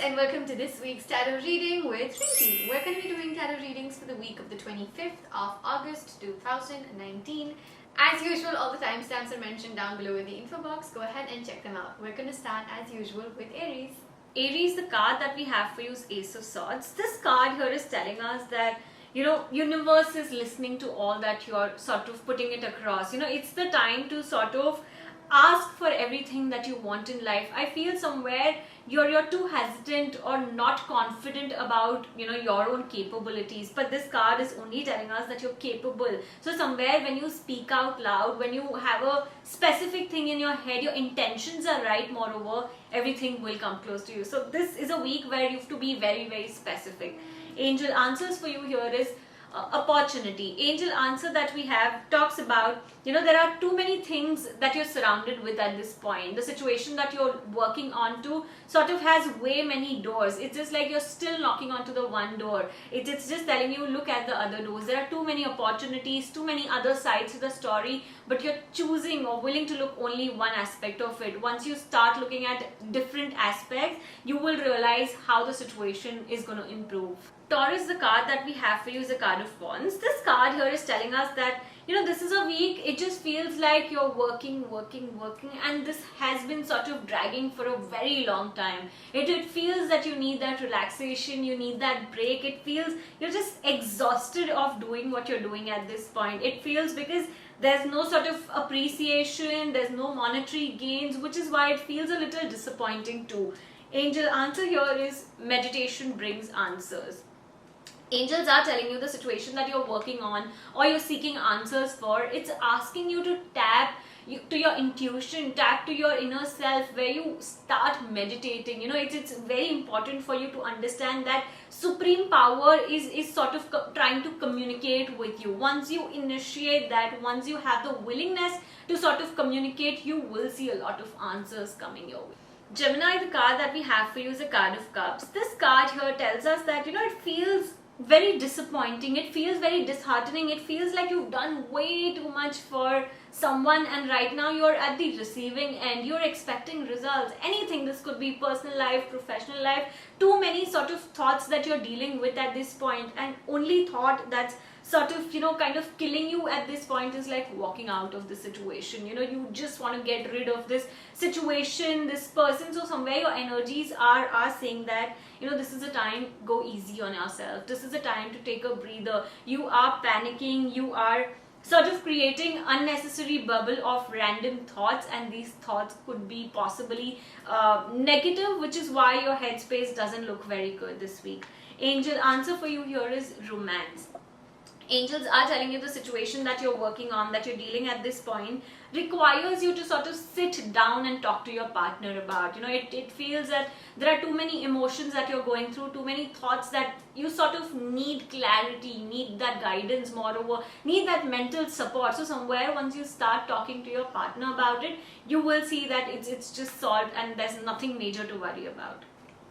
and welcome to this week's tarot reading with Rinky. We're going to be doing tarot readings for the week of the 25th of August 2019. As usual, all the timestamps are mentioned down below in the info box. Go ahead and check them out. We're going to start as usual with Aries. Aries, the card that we have for you is Ace of Swords. This card here is telling us that universe is listening to all that you're sort of putting it across. It's the time to sort of ask for everything that you want in life. I feel somewhere you're too hesitant or not confident about your own capabilities, but this card is only telling us that you're capable. So somewhere when you speak out loud, when you have a specific thing in your head, your intentions are right, moreover everything will come close to you. So this is a week where you have to be very, very specific. Angel answers for you here is opportunity. Angel answer that we have talks about there are too many things that you're surrounded with at this point. The situation that you're working on to sort of has way many doors. It's just like you're still knocking onto the one door. It's just telling you look at the other doors. There are too many opportunities, too many other sides to the story, but you're choosing or willing to look only one aspect of it. Once you start looking at different aspects, you will realize how the situation is going to improve. Taurus, the card that we have for you is a card of wands. This card here is telling us that this is a week, it just feels like you're working, and this has been sort of dragging for a very long time. It feels that you need that relaxation, you need that break. It feels you're just exhausted of doing what you're doing at this point. It feels because there's no sort of appreciation, there's no monetary gains, which is why it feels a little disappointing too. Angel answer here is meditation brings answers. Angels are telling you the situation that you're working on or you're seeking answers for. It's asking you to tap to your intuition, tap to your inner self, where you start meditating. It's very important for you to understand that supreme power is sort of trying to communicate with you. Once you initiate that, once you have the willingness to sort of communicate, you will see a lot of answers coming your way. Gemini, the card that we have for you is a card of cups. This card here tells us that it feels very disappointing, it feels very disheartening, it feels like you've done way too much for someone and right now you're at the receiving end. You're expecting results, anything. This could be personal life, professional life, too many sort of thoughts that you're dealing with at this point, and only thought that's sort of kind of killing you at this point is like walking out of the situation. You just want to get rid of this situation, this person. So somewhere your energies are saying that this is a time, go easy on yourself. This is a time to take a breather. You are panicking, you are sort of creating unnecessary bubble of random thoughts, and these thoughts could be possibly negative, which is why your headspace doesn't look very good this week. Angel answer for you here is romance. Angels are telling you the situation that you're working on, that you're dealing at this point, requires you to sort of sit down and talk to your partner about. It feels that there are too many emotions that you're going through, too many thoughts that you sort of need clarity, need that guidance, moreover, need that mental support. So somewhere once you start talking to your partner about it, you will see that it's just solved and there's nothing major to worry about.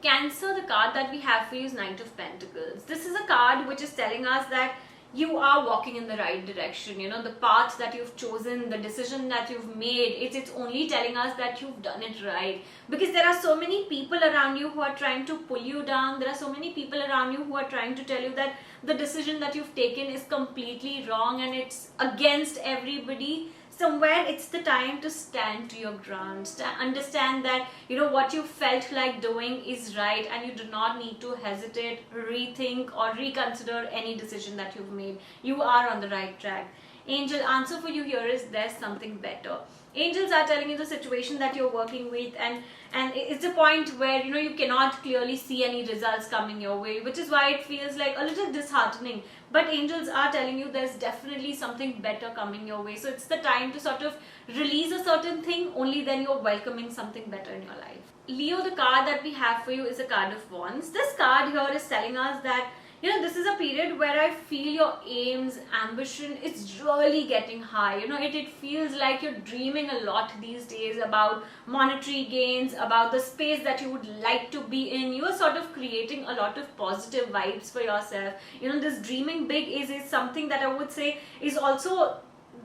Cancer, the card that we have for you is Knight of Pentacles. This is a card which is telling us that you are walking in the right direction. The path that you've chosen, the decision that you've made, it's only telling us that you've done it right. Because there are so many people around you who are trying to pull you down. There are so many people around you who are trying to tell you that the decision that you've taken is completely wrong and it's against everybody. Somewhere it's the time to stand to your ground, understand that what you felt like doing is right and you do not need to hesitate, rethink or reconsider any decision that you've made. You are on the right track. Angel answer for you here is there's something better. Angels are telling you the situation that you're working with, and it's a point where you cannot clearly see any results coming your way, which is why it feels like a little disheartening. But angels are telling you there's definitely something better coming your way. So it's the time to sort of release a certain thing, only then you're welcoming something better in your life. Leo, the card that we have for you is a card of wands. This card here is telling us that this is a period where I feel your aims, ambition, it's really getting high. It feels like you're dreaming a lot these days about monetary gains, about the space that you would like to be in. You are sort of creating a lot of positive vibes for yourself. This dreaming big is something that I would say is also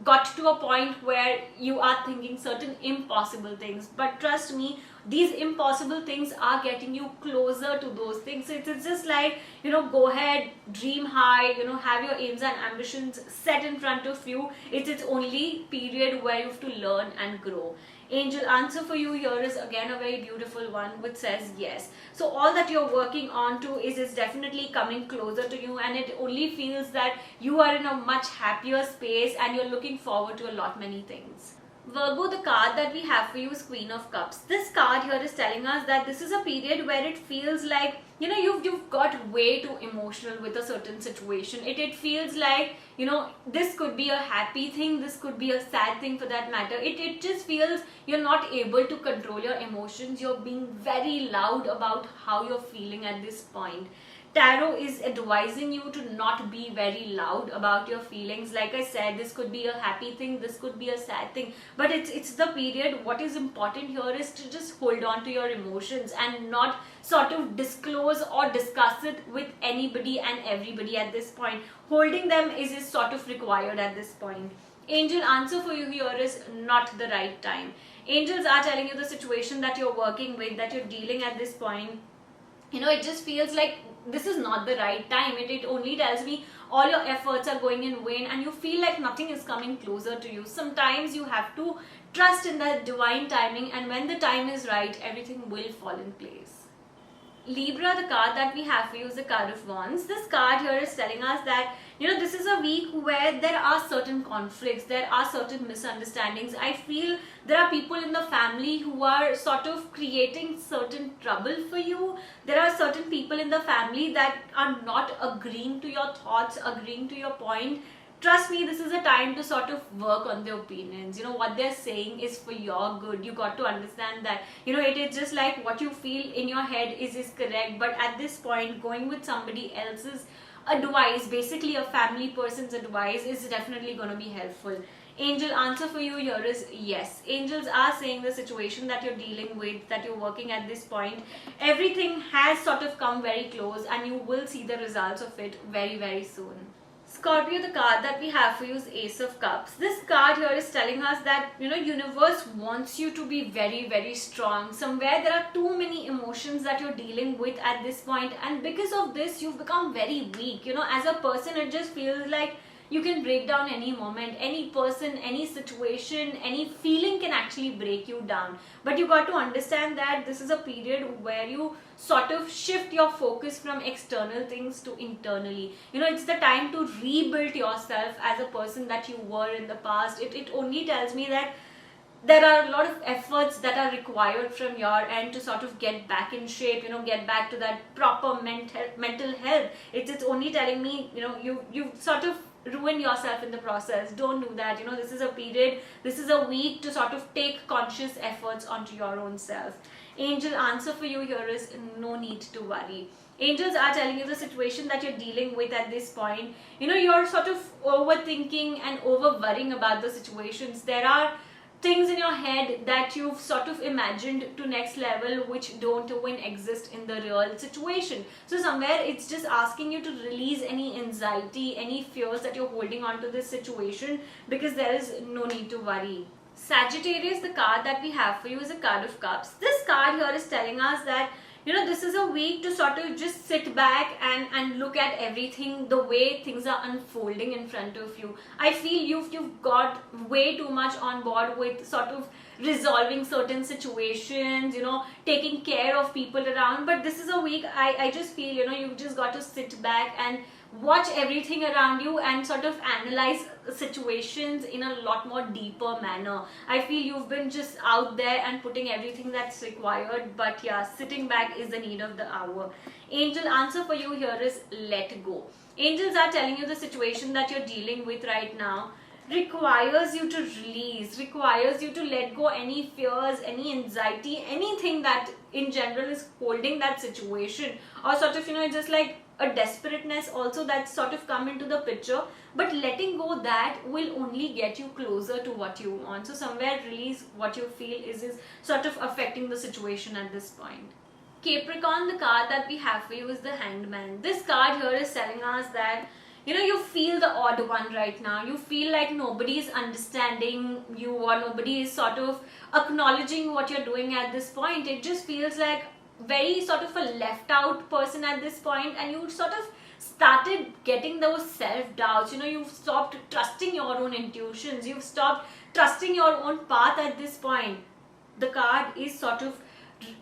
got to a point where you are thinking certain impossible things. But trust me, these impossible things are getting you closer to those things. So it's just like, go ahead, dream high, have your aims and ambitions set in front of you. It's only period where you have to learn and grow. Angel answer for you here is again a very beautiful one, which says yes. So all that you're working on to is definitely coming closer to you, and it only feels that you are in a much happier space and you're looking forward to a lot many things. Virgo, the card that we have for you is Queen of Cups. This card here is telling us that this is a period where it feels like, you've got way too emotional with a certain situation. It feels like, this could be a happy thing, this could be a sad thing for that matter. It just feels you're not able to control your emotions. You're being very loud about how you're feeling at this point. Tarot is advising you to not be very loud about your feelings. Like I said, this could be a happy thing, this could be a sad thing, but it's the period. What is important here is to just hold on to your emotions and not sort of disclose or discuss it with anybody and everybody at this point. Holding them is sort of required at this point. Angel answer for you here is not the right time. Angels are telling you the situation that you're working with, that you're dealing at this point, it just feels like this is not the right time. It only tells me all your efforts are going in vain and you feel like nothing is coming closer to you. Sometimes you have to trust in that divine timing, and when the time is right, everything will fall in place. Libra, the card that we have for you is the card of Wands. This card here is telling us that, this is a week where there are certain conflicts, there are certain misunderstandings. I feel there are people in the family who are sort of creating certain trouble for you. There are certain people in the family that are not agreeing to your thoughts, agreeing to your point. Trust me, this is a time to sort of work on their opinions. What they're saying is for your good. You got to understand that. It is just like what you feel in your head is correct. But at this point, going with somebody else's advice, basically a family person's advice, is definitely going to be helpful. Angel answer for you here is yes. Angels are saying the situation that you're dealing with, that you're working at this point, everything has sort of come very close and you will see the results of it very, very soon. Scorpio, the card that we have for you is Ace of Cups. This card here is telling us that, universe wants you to be very, very strong. Somewhere there are too many emotions that you're dealing with at this point, and because of this, you've become very weak. As a person, it just feels like you can break down any moment. Any person, any situation, any feeling can actually break you down. But you got to understand that this is a period where you sort of shift your focus from external things to internally. It's the time to rebuild yourself as a person that you were in the past. It only tells me that there are a lot of efforts that are required from your end to sort of get back in shape, get back to that proper mental health. It's only telling me, you sort of ruin yourself in the process. Don't do that. This is a period, this is a week to sort of take conscious efforts onto your own self. Angel answer for you here is no need to worry. Angels are telling you the situation that you're dealing with at this point. You're sort of overthinking and over worrying about the situations. There are things in your head that you've sort of imagined to next level which don't even exist in the real situation. So somewhere it's just asking you to release any anxiety, any fears that you're holding on to this situation, because there is no need to worry. Sagittarius, the card that we have for you is a card of cups. This card here is telling us that this is a week to sort of just sit back and look at everything, the way things are unfolding in front of you. I feel you've got way too much on board with sort of resolving certain situations, taking care of people around. But this is a week, I just feel, you've just got to sit back and watch everything around you and sort of analyze situations in a lot more deeper manner. I feel you've been just out there and putting everything that's required, but yeah, sitting back is the need of the hour. Angel answer for you here is let go. Angels are telling you the situation that you're dealing with right now requires you to release, requires you to let go any fears, any anxiety, anything that in general is holding that situation, or sort of, it's just like a desperateness also that's sort of come into the picture. But letting go that will only get you closer to what you want. So somewhere release what you feel is sort of affecting the situation at this point. Capricorn, the card that we have for you is the Hanged Man. This card here is telling us that you feel the odd one right now. You feel like nobody is understanding you, or nobody is sort of acknowledging what you're doing at this point. It just feels like very sort of a left out person at this point, and you sort of started getting those self-doubts. You've stopped trusting your own intuitions, you've stopped trusting your own path at this point. The card is sort of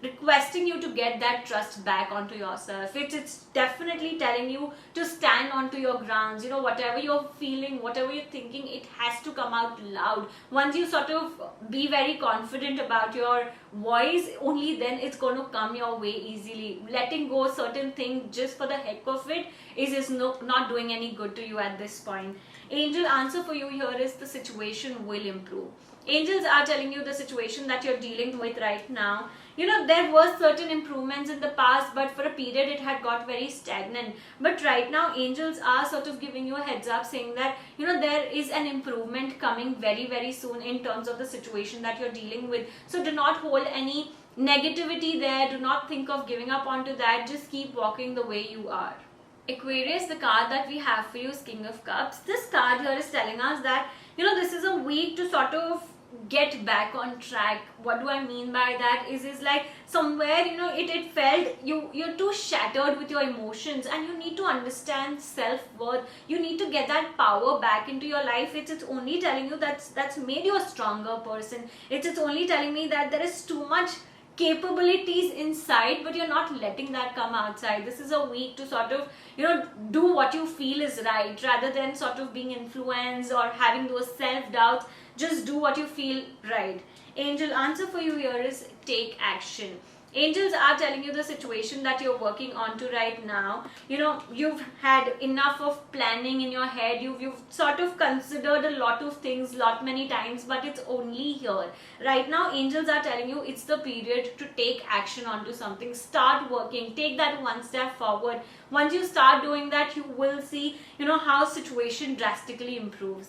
requesting you to get that trust back onto yourself. It's definitely telling you to stand onto your grounds. Whatever you're feeling, whatever you're thinking, it has to come out loud. Once you sort of be very confident about your voice, only then it's going to come your way easily. Letting go certain things just for the heck of it is not doing any good to you at this point. Angel answer for you here is the situation will improve. Angels are telling you the situation that you're dealing with right now. There were certain improvements in the past, but for a period it had got very stagnant. But right now, angels are sort of giving you a heads up, saying that, there is an improvement coming very, very soon in terms of the situation that you're dealing with. So do not hold any negativity there. Do not think of giving up onto that. Just keep walking the way you are. Aquarius, the card that we have for you is King of Cups. This card here is telling us that, this is a week to sort of get back on track. What do I mean by that is like somewhere, it felt you're too shattered with your emotions, and you need to understand self-worth. You need to get that power back into your life. It's only telling you that's made you a stronger person. It's only telling me that there is too much capabilities inside, but you're not letting that come outside. This is a week to sort of do what you feel is right, rather than sort of being influenced or having those self-doubts. Just do what you feel right. Angel answer for you here is take action. Angels are telling you the situation that you're working on to right now. You've had enough of planning in your head. You've sort of considered a lot of things many times, but it's only here. Right now, angels are telling you it's the period to take action onto something. Start working. Take that one step forward. Once you start doing that, you will see, how situation drastically improves.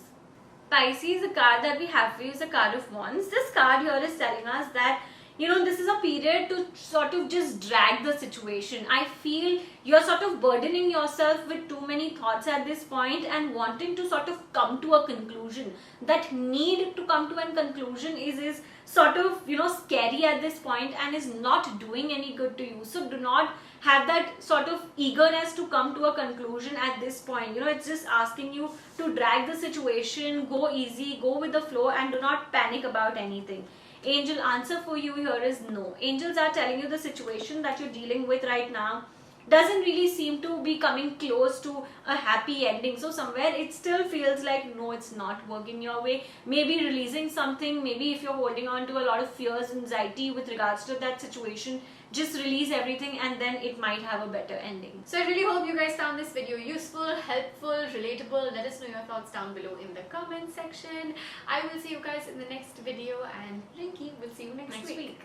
Pisces, the card that we have for you is a card of Wands. This card here is telling us that this is a period to sort of just drag the situation. I feel you're sort of burdening yourself with too many thoughts at this point and wanting to sort of come to a conclusion. That need to come to a conclusion is sort of, scary at this point and is not doing any good to you. So do not have that sort of eagerness to come to a conclusion at this point. It's just asking you to drag the situation, go easy, go with the flow, and do not panic about anything. Angel answer for you here is no. Angels are telling you the situation that you're dealing with right now doesn't really seem to be coming close to a happy ending. So somewhere it still feels like no, it's not working your way. Maybe releasing something, maybe if you're holding on to a lot of fears, anxiety with regards to that situation, just release everything and then it might have a better ending. So I really hope you guys found this video useful, helpful, relatable. Let us know your thoughts down below in the comment section. I will see you guys in the next video, and Rinky will see you next week.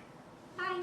Bye.